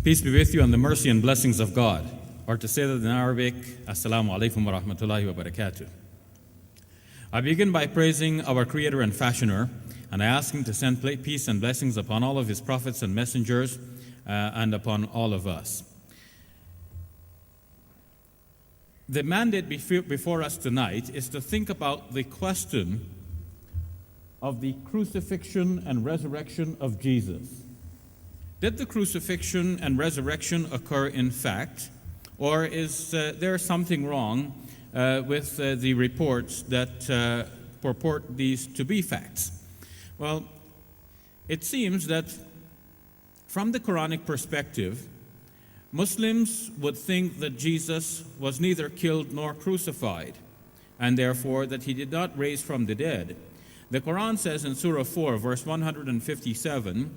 Peace be with you and the mercy and blessings of God. Or to say that in Arabic, Assalamu alaikum wa rahmatullahi wa barakatuh. I begin by praising our Creator and Fashioner, and I ask Him to send peace and blessings upon all of His prophets and messengers and upon all of us. The mandate before us tonight is to think about the question of the crucifixion and resurrection of Jesus. Did the crucifixion and resurrection occur in fact, or is there something wrong with the reports that purport these to be facts? Well, it seems that from the Quranic perspective, Muslims would think that Jesus was neither killed nor crucified, and therefore that He did not raise from the dead. The Quran says in Surah 4, verse 157,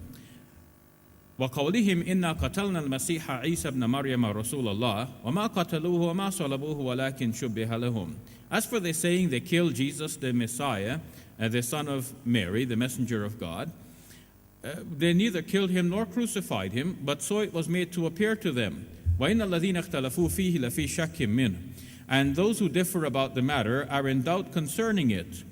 وَقَوْلِهِمْ إِنَّا قَتَلْنَا الْمَسِيحَ عِيسَى ابْنَ مَرْيَمَ رَسُولَ اللَّهِ وَمَا قَتَلُوهُ وَمَا صَلَبُوهُ وَلَكِنْ شُبِّهَ لَهُمْ. As for the saying they killed Jesus the Messiah, the son of Mary, the messenger of God, they neither killed Him nor crucified Him, but so it was made to appear to them. وَإِنَّ الَّذِينَ اخْتَلَفُوا فِيهِ لَفِي شَكٍّ مِّنْهُ. And those who differ about the matter are in doubt concerning it.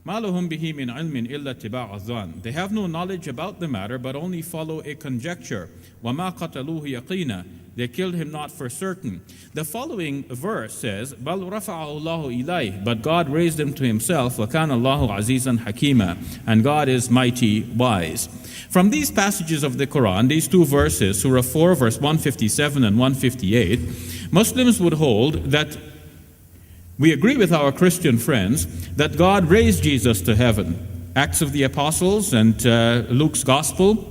مَا لَهُمْ بِهِ مِنْ عِلْمٍ إِلَّا اتِّبَاعَ الظَّنِّ. They have no knowledge about the matter, but only follow a conjecture. وَمَا قَتَلُوهُ يَقِينًا. They killed Him not for certain. The following verse says, بَلْ رَفَعَهُ اللَّهُ إِلَيْهِ. But God raised Him to Himself. وَكَانَ اللَّهُ عَزِيزًا حَكِيمًا. And God is mighty wise. From these passages of the Quran, these two verses, Surah 4, verse 157 and 158, Muslims would hold that we agree with our Christian friends that God raised Jesus to heaven. Acts of the Apostles and Luke's Gospel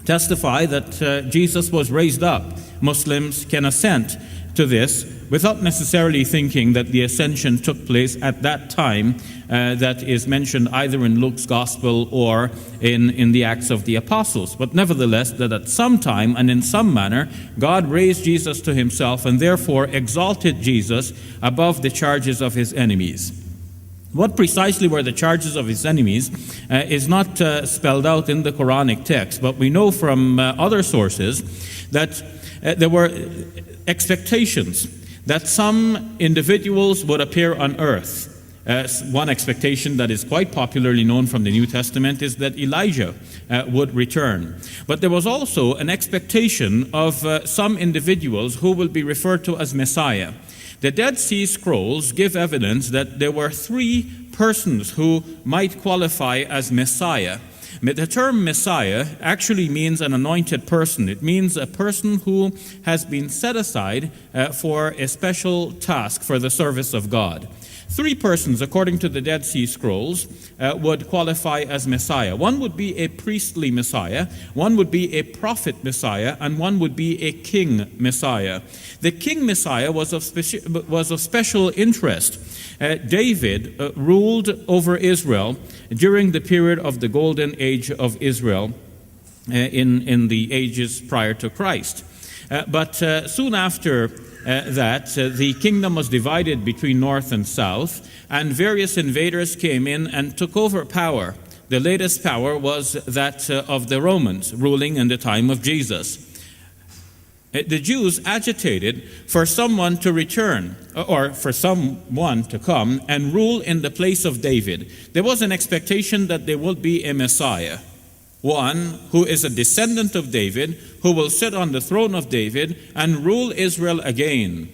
testify that Jesus was raised up. Muslims can assent to this without necessarily thinking that the ascension took place at that time that is mentioned either in Luke's Gospel or in the Acts of the Apostles. But nevertheless, that at some time and in some manner, God raised Jesus to Himself and therefore exalted Jesus above the charges of His enemies. What precisely were the charges of His enemies is not spelled out in the Quranic text, but we know from other sources that there were expectations that some individuals would appear on earth. One expectation that is quite popularly known from the New Testament is that Elijah would return. But there was also an expectation of some individuals who will be referred to as Messiah. The Dead Sea Scrolls give evidence that there were three persons who might qualify as Messiah. The term Messiah actually means an anointed person. It means a person who has been set aside for a special task for the service of God. Three persons, according to the Dead Sea Scrolls, would qualify as Messiah. One would be a priestly Messiah, one would be a prophet Messiah, and one would be a king Messiah. The king Messiah was of special interest. David ruled over Israel during the period of the golden age of Israel in the ages prior to Christ. But soon after that, the kingdom was divided between north and south, and various invaders came in and took over power. The latest power was that of the Romans, ruling in the time of Jesus. The Jews agitated for someone to return, or for someone to come and rule in the place of David. There was an expectation that there would be a Messiah, one who is a descendant of David, who will sit on the throne of David and rule Israel again.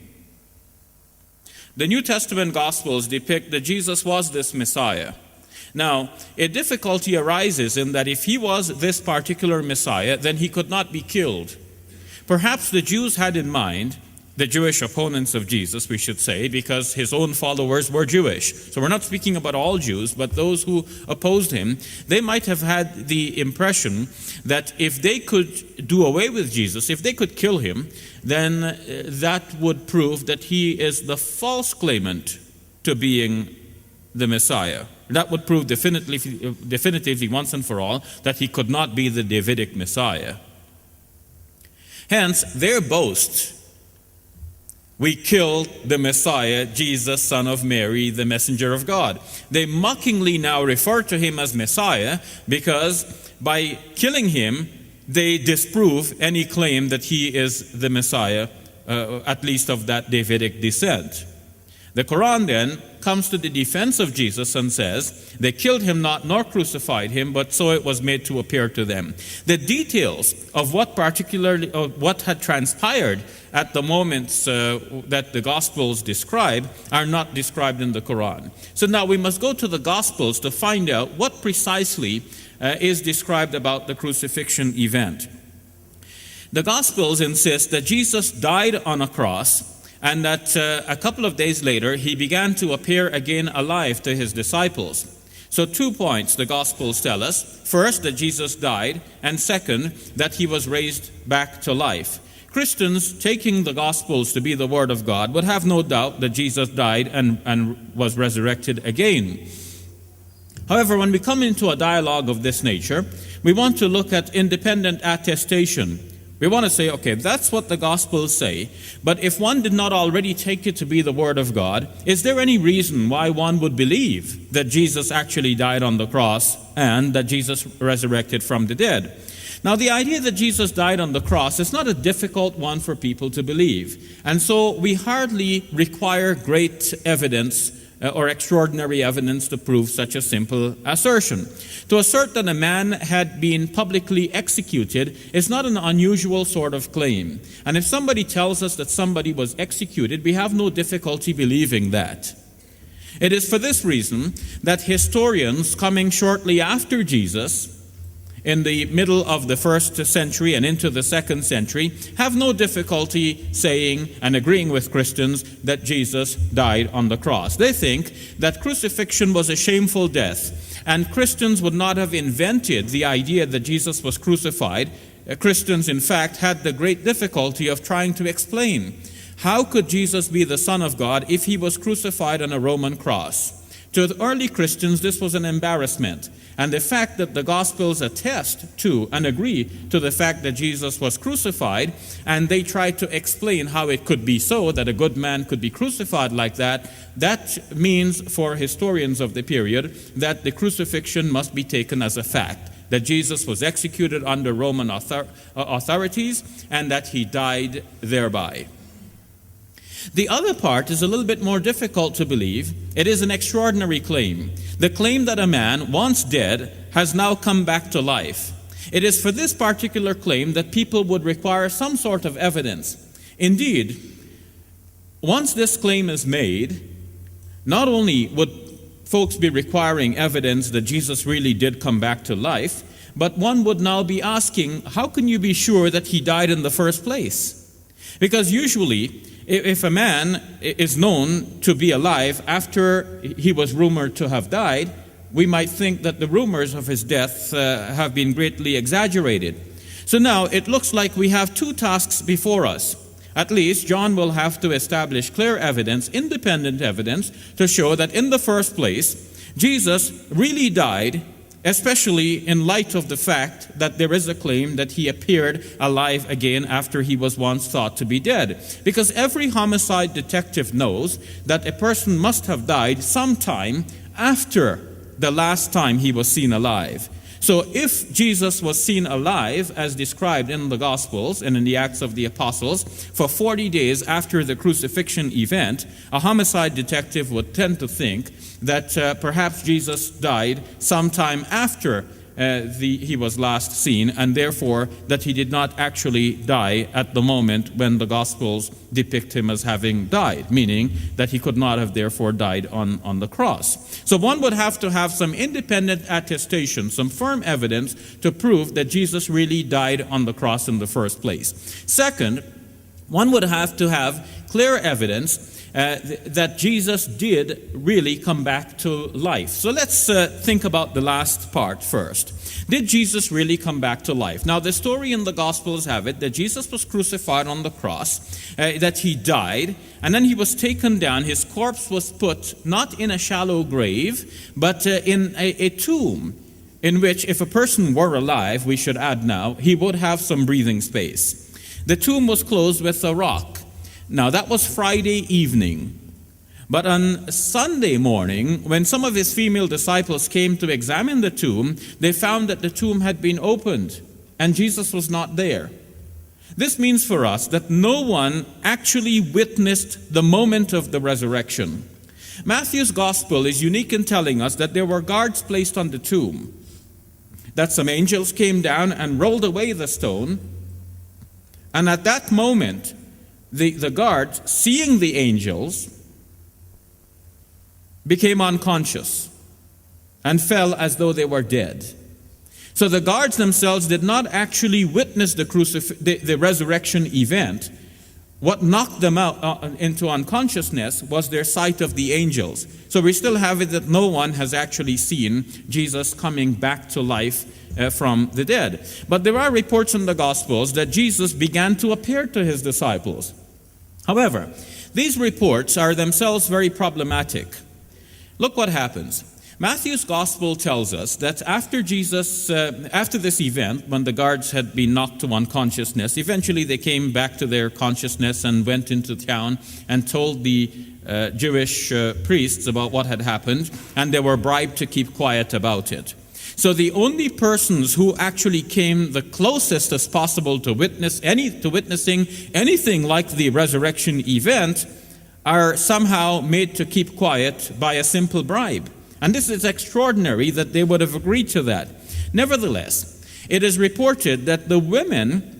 The New Testament Gospels depict that Jesus was this Messiah. Now, a difficulty arises in that if He was this particular Messiah, then He could not be killed. Perhaps the Jews had in mind, the Jewish opponents of Jesus, we should say, because His own followers were Jewish. So we're not speaking about all Jews, but those who opposed Him. They might have had the impression that if they could do away with Jesus, if they could kill Him, then that would prove that He is the false claimant to being the Messiah. That would prove definitively once and for all that He could not be the Davidic Messiah. Hence, their boast, we killed the Messiah, Jesus, son of Mary, the messenger of God. They mockingly now refer to Him as Messiah because by killing Him, they disprove any claim that he is the Messiah, at least of that Davidic descent. The Quran then comes to the defense of Jesus and says, they killed him not nor crucified him, but so it was made to appear to them. The details of what had transpired at the moments that the Gospels describe are not described in the Quran. So now we must go to the Gospels to find out what precisely is described about the crucifixion event. The Gospels insist that Jesus died on a cross, and that a couple of days later he began to appear again alive to his disciples. So 2 points the Gospels tell us. First, that Jesus died, and second, that he was raised back to life. Christians, taking the Gospels to be the Word of God, would have no doubt that Jesus died and was resurrected again. However, when we come into a dialogue of this nature, we want to look at independent attestation. We want to say, okay, that's what the Gospels say, but if one did not already take it to be the Word of God, is there any reason why one would believe that Jesus actually died on the cross and that Jesus resurrected from the dead? Now, the idea that Jesus died on the cross is not a difficult one for people to believe, and so we hardly require great evidence or extraordinary evidence to prove such a simple assertion. To assert that a man had been publicly executed is not an unusual sort of claim. And if somebody tells us that somebody was executed, we have no difficulty believing that. It is for this reason that historians coming shortly after Jesus, in the middle of the 1st century and into the 2nd century, have no difficulty saying and agreeing with Christians that Jesus died on the cross. They think that crucifixion was a shameful death, and Christians would not have invented the idea that Jesus was crucified. Christians, in fact, had the great difficulty of trying to explain how could Jesus be the Son of God if he was crucified on a Roman cross. To the early Christians, this was an embarrassment. And the fact that the Gospels attest to and agree to the fact that Jesus was crucified, and they try to explain how it could be so that a good man could be crucified like that, that means for historians of the period that the crucifixion must be taken as a fact, that Jesus was executed under Roman authorities and that he died thereby. The other part is a little bit more difficult to believe. It is an extraordinary claim. The claim that a man, once dead, has now come back to life. It is for this particular claim that people would require some sort of evidence. Indeed, once this claim is made, not only would folks be requiring evidence that Jesus really did come back to life, but one would now be asking, how can you be sure that he died in the first place? Because usually, if a man is known to be alive after he was rumored to have died, we might think that the rumors of his death have been greatly exaggerated. So now it looks like we have two tasks before us. At least John will have to establish clear evidence, independent evidence, to show that in the first place, Jesus really died, especially in light of the fact that there is a claim that he appeared alive again after he was once thought to be dead. Because every homicide detective knows that a person must have died sometime after the last time he was seen alive. So if Jesus was seen alive, as described in the Gospels and in the Acts of the Apostles, for 40 days after the crucifixion event, a homicide detective would tend to think that perhaps Jesus died sometime after he was last seen, and therefore that he did not actually die at the moment when the Gospels depict him as having died, meaning that he could not have therefore died on the cross. So one would have to have some independent attestation, some firm evidence to prove that Jesus really died on the cross in the first place. Second, one would have to have clear evidence that Jesus did really come back to life. So let's think about the last part first. Did Jesus really come back to life? Now, the story in the Gospels have it that Jesus was crucified on the cross, that he died, and then he was taken down. His corpse was put not in a shallow grave, but in a tomb in which, if a person were alive, we should add now, he would have some breathing space. The tomb was closed with a rock. Now, that was Friday evening. But on Sunday morning, when some of his female disciples came to examine the tomb, they found that the tomb had been opened. and Jesus was not there. This means for us that no one actually witnessed the moment of the resurrection. Matthew's gospel is unique in telling us that there were guards placed on the tomb, that some angels came down and rolled away the stone, and at that moment, the guards, seeing the angels, became unconscious and fell as though they were dead. So the guards themselves did not actually witness the resurrection event. What knocked them out into unconsciousness was their sight of the angels. So we still have it that no one has actually seen Jesus coming back to life from the dead. But there are reports in the Gospels that Jesus began to appear to his disciples. However, these reports are themselves very problematic. Look what happens. Matthew's gospel tells us that after this event, when the guards had been knocked to unconsciousness, eventually they came back to their consciousness and went into town and told the Jewish priests about what had happened, and they were bribed to keep quiet about it. So the only persons who actually came the closest as possible to witnessing anything like the resurrection event are somehow made to keep quiet by a simple bribe. And this is extraordinary that they would have agreed to that. Nevertheless, it is reported that the women,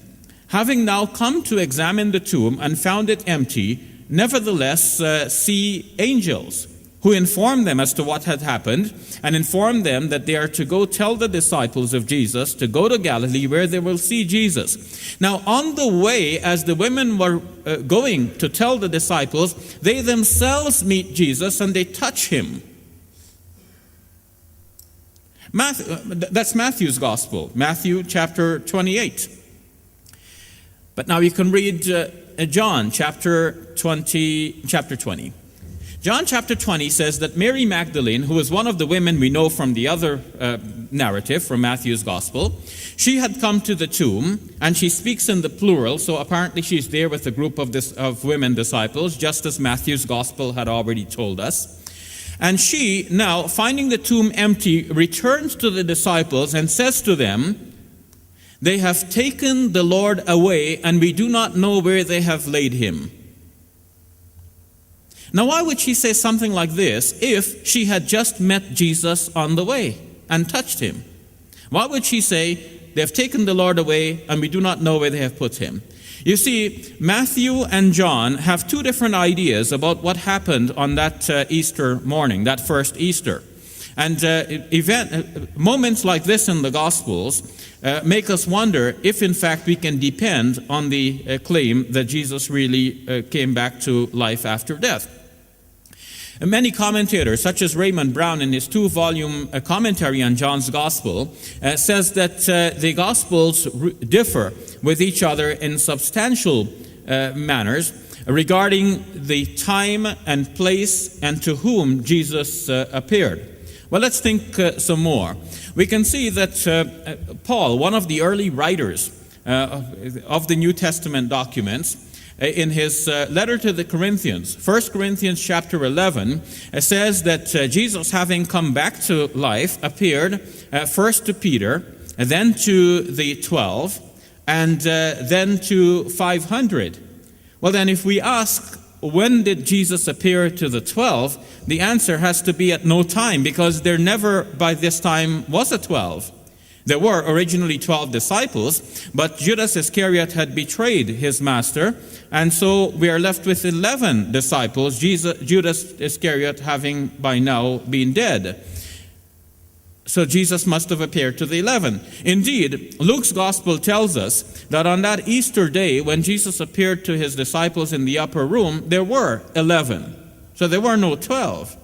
having now come to examine the tomb and found it empty, nevertheless see angels who inform them as to what had happened and inform them that they are to go tell the disciples of Jesus to go to Galilee where they will see Jesus. Now, on the way, as the women were going to tell the disciples, they themselves meet Jesus and they touch him. That's Matthew's gospel, Matthew chapter 28. But now you can read John chapter 20. John chapter 20 says that Mary Magdalene, who is one of the women we know from the other narrative from Matthew's gospel, she had come to the tomb, and she speaks in the plural, so apparently she's there with a group of women disciples, just as Matthew's gospel had already told us. And she, now, finding the tomb empty, returns to the disciples and says to them, "They have taken the Lord away, and we do not know where they have laid him." Now, why would she say something like this if she had just met Jesus on the way and touched him? Why would she say, "They have taken the Lord away, and we do not know where they have put him"? You see, Matthew and John have two different ideas about what happened on that Easter morning, that first Easter. And moments like this in the Gospels make us wonder if, in fact, we can depend on the claim that Jesus really came back to life after death. And many commentators, such as Raymond Brown in his 2-volume commentary on John's Gospel, says that the Gospels differ with each other in substantial manners regarding the time and place and to whom Jesus appeared. Well, let's think some more. We can see that Paul, one of the early writers of the New Testament documents, in his letter to the Corinthians, 1 Corinthians chapter 11, says that Jesus, having come back to life, appeared first to Peter, and then to the 12, and then to 500. Well, then, if we ask, when did Jesus appear to the 12? The answer has to be at no time, because there never by this time was a 12. There were originally 12 disciples, but Judas Iscariot had betrayed his master, and so we are left with 11 disciples, Judas Iscariot having by now been dead. So Jesus must have appeared to the 11. Indeed, Luke's gospel tells us that on that Easter day, when Jesus appeared to his disciples in the upper room, there were 11. So there were no 12.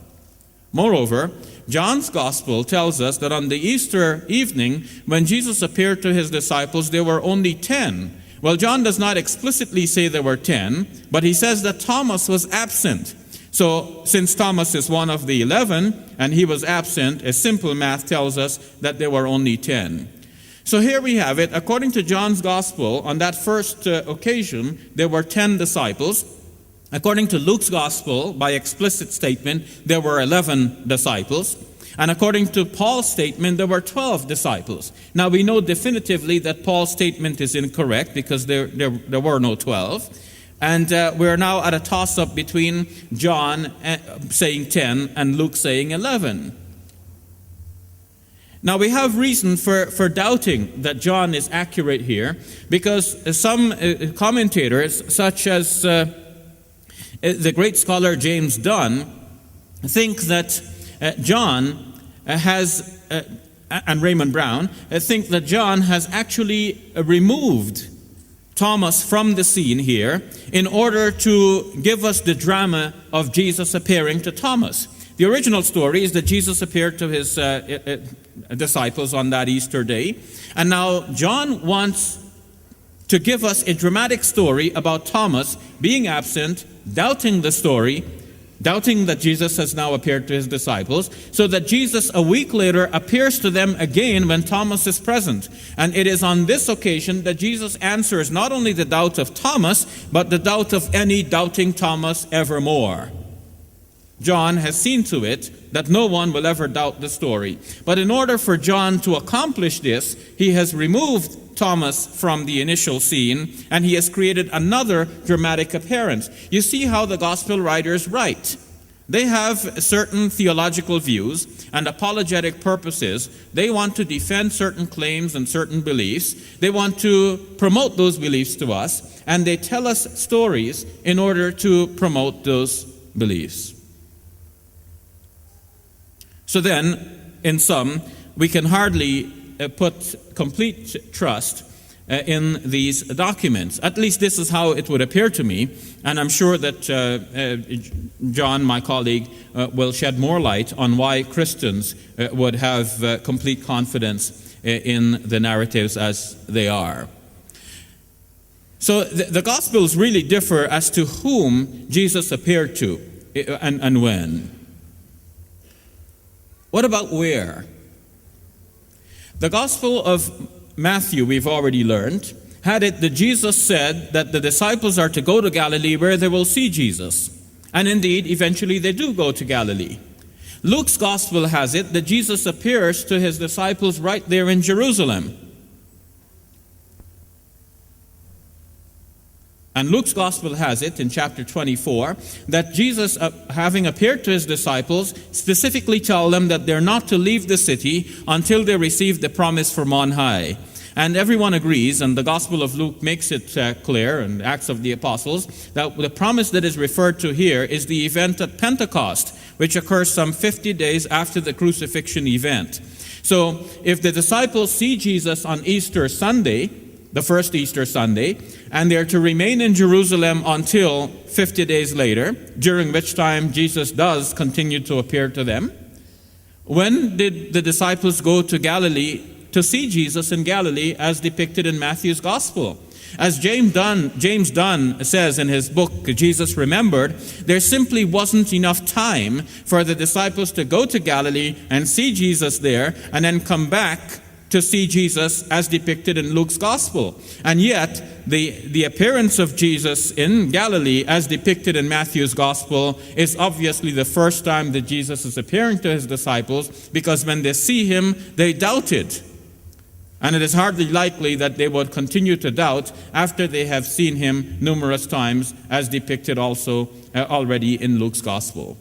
Moreover, John's gospel tells us that on the Easter evening, when Jesus appeared to his disciples, there were only 10. Well, John does not explicitly say there were 10, but he says that Thomas was absent. So, since Thomas is one of the 11, and he was absent, a simple math tells us that there were only 10. So here we have it. According to John's gospel, on that first occasion, there were 10 disciples. According to Luke's gospel, by explicit statement, there were 11 disciples. And according to Paul's statement, there were 12 disciples. Now we know definitively that Paul's statement is incorrect because there were no 12. And we're now at a toss-up between John saying 10 and Luke saying 11. Now we have reason for doubting that John is accurate here, because some commentators, such as the great scholar James Dunn, think that John and Raymond Brown, think that John has actually removed Thomas from the scene here in order to give us the drama of Jesus appearing to Thomas. The original story is that Jesus appeared to his disciples on that Easter day. And now John wants to give us a dramatic story about Thomas being absent, doubting the story, doubting that Jesus has now appeared to his disciples, so that Jesus a week later appears to them again when Thomas is present. And it is on this occasion that Jesus answers not only the doubt of Thomas, but the doubt of any doubting Thomas evermore. John has seen to it that no one will ever doubt the story. But in order for John to accomplish this, he has removed Thomas from the initial scene, and he has created another dramatic appearance. You see how the gospel writers write. They have certain theological views and apologetic purposes. They want to defend certain claims and certain beliefs. They want to promote those beliefs to us, and they tell us stories in order to promote those beliefs. So then, in sum, we can hardly put complete trust in these documents. At least this is how it would appear to me, and I'm sure that John, my colleague, will shed more light on why Christians would have complete confidence in the narratives as they are. So the Gospels really differ as to whom Jesus appeared to and when. What about where? The Gospel of Matthew, we've already learned, had it that Jesus said that the disciples are to go to Galilee where they will see Jesus. And indeed, eventually they do go to Galilee. Luke's Gospel has it that Jesus appears to his disciples right there in Jerusalem. And Luke's Gospel has it in chapter 24 that Jesus, having appeared to his disciples, specifically tell them that they're not to leave the city until they receive the promise from on high. And everyone agrees, and the Gospel of Luke makes it clear, and Acts of the Apostles, that the promise that is referred to here is the event at Pentecost, which occurs some 50 days after the crucifixion event. So if the disciples see Jesus on Easter Sunday, the first Easter Sunday, and they're to remain in Jerusalem until 50 days later, during which time Jesus does continue to appear to them. When did the disciples go to Galilee to see Jesus in Galilee as depicted in Matthew's Gospel? As James Dunn says in his book, Jesus Remembered, there simply wasn't enough time for the disciples to go to Galilee and see Jesus there and then come back to see Jesus as depicted in Luke's Gospel. And yet, the appearance of Jesus in Galilee as depicted in Matthew's Gospel is obviously the first time that Jesus is appearing to his disciples, because when they see him, they doubted. And it is hardly likely that they would continue to doubt after they have seen him numerous times as depicted also already in Luke's Gospel.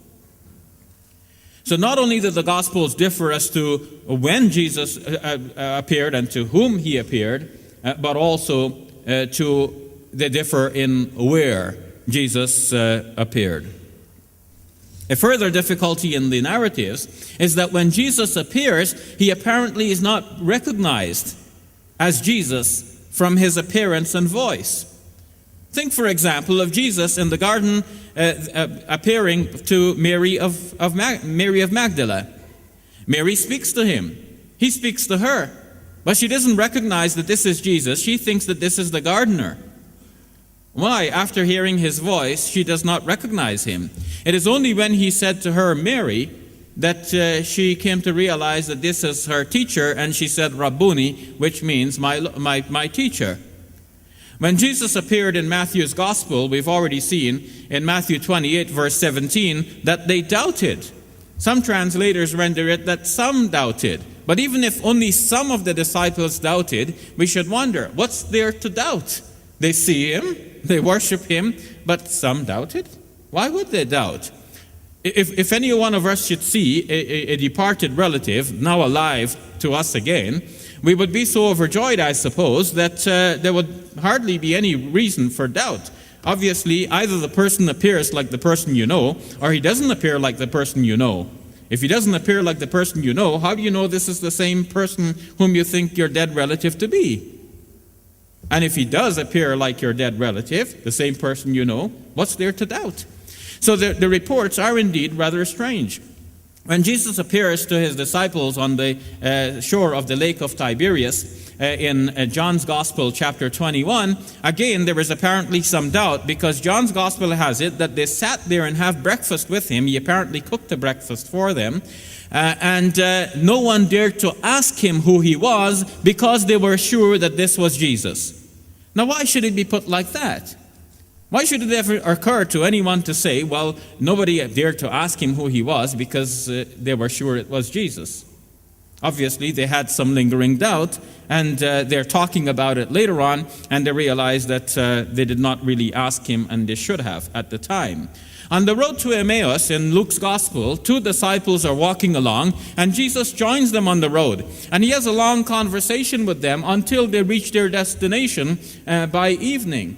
So not only do the Gospels differ as to when Jesus appeared and to whom he appeared, but also they differ in where Jesus appeared. A further difficulty in the narratives is that when Jesus appears, he apparently is not recognized as Jesus from his appearance and voice. Think, for example, of Jesus in the garden appearing to Mary of Magdala. Mary speaks to him. He speaks to her. But she doesn't recognize that this is Jesus. She thinks that this is the gardener. Why? After hearing his voice, she does not recognize him. It is only when he said to her, Mary, that she came to realize that this is her teacher, and she said, Rabboni, which means my teacher. When Jesus appeared in Matthew's Gospel, we've already seen in Matthew 28, verse 17, that they doubted. Some translators render it that some doubted. But even if only some of the disciples doubted, we should wonder, what's there to doubt? They see him, they worship him, but some doubted? Why would they doubt? If any one of us should see a departed relative, now alive to us again, we would be so overjoyed, I suppose, that there would hardly be any reason for doubt. Obviously, either the person appears like the person you know, or he doesn't appear like the person you know. If he doesn't appear like the person you know, how do you know this is the same person whom you think your dead relative to be? And if he does appear like your dead relative, the same person you know, what's there to doubt? So the reports are indeed rather strange. When Jesus appears to his disciples on the shore of the lake of Tiberias, in John's Gospel, chapter 21, again, there is apparently some doubt, because John's Gospel has it that they sat there and have breakfast with him. He apparently cooked the breakfast for them. And no one dared to ask him who he was, because they were sure that this was Jesus. Now, why should it be put like that? Why should it ever occur to anyone to say, well, nobody dared to ask him who he was because they were sure it was Jesus? Obviously, they had some lingering doubt, and they're talking about it later on, and they realize that they did not really ask him, and they should have at the time. On the road to Emmaus in Luke's Gospel, two disciples are walking along, and Jesus joins them on the road. And he has a long conversation with them until they reach their destination by evening.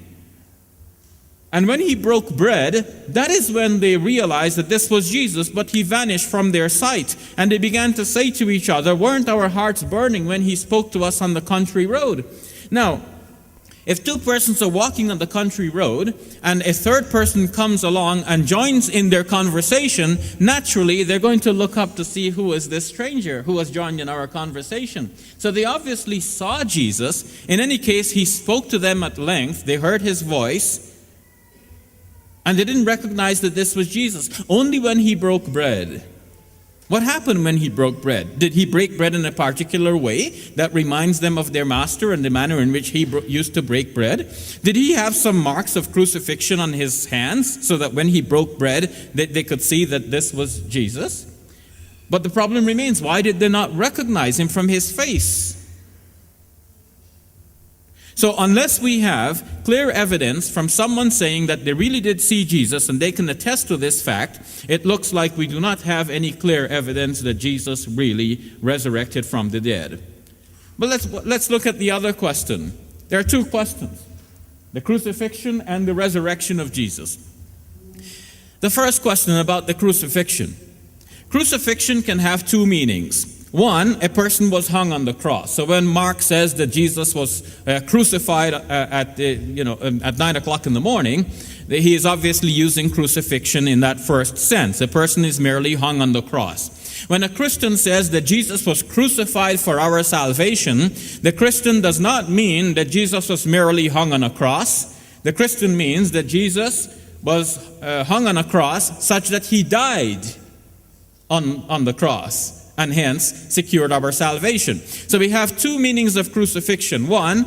And when he broke bread, that is when they realized that this was Jesus, but he vanished from their sight. And they began to say to each other, weren't our hearts burning when he spoke to us on the country road? Now, if two persons are walking on the country road, and a third person comes along and joins in their conversation, naturally they're going to look up to see who is this stranger who has joined in our conversation. So they obviously saw Jesus. In any case, he spoke to them at length. They heard his voice. And they didn't recognize that this was Jesus. Only when he broke bread. What happened when he broke bread? Did he break bread in a particular way that reminds them of their master and the manner in which he used to break bread? Did he have some marks of crucifixion on his hands so that when he broke bread, they could see that this was Jesus? But the problem remains, why did they not recognize him from his face? So unless we have clear evidence from someone saying that they really did see Jesus and they can attest to this fact, it looks like we do not have any clear evidence that Jesus really resurrected from the dead. But let's look at the other question. There are two questions: the crucifixion and the resurrection of Jesus. The first question about the crucifixion. Crucifixion can have two meanings. One, a person was hung on the cross. So when Mark says that Jesus was crucified at 9 o'clock in the morning, he is obviously using crucifixion in that first sense. A person is merely hung on the cross. When a Christian says that Jesus was crucified for our salvation, the Christian does not mean that Jesus was merely hung on a cross. The Christian means that Jesus was hung on a cross such that he died on the cross, and hence secured our salvation. So we have two meanings of crucifixion. One,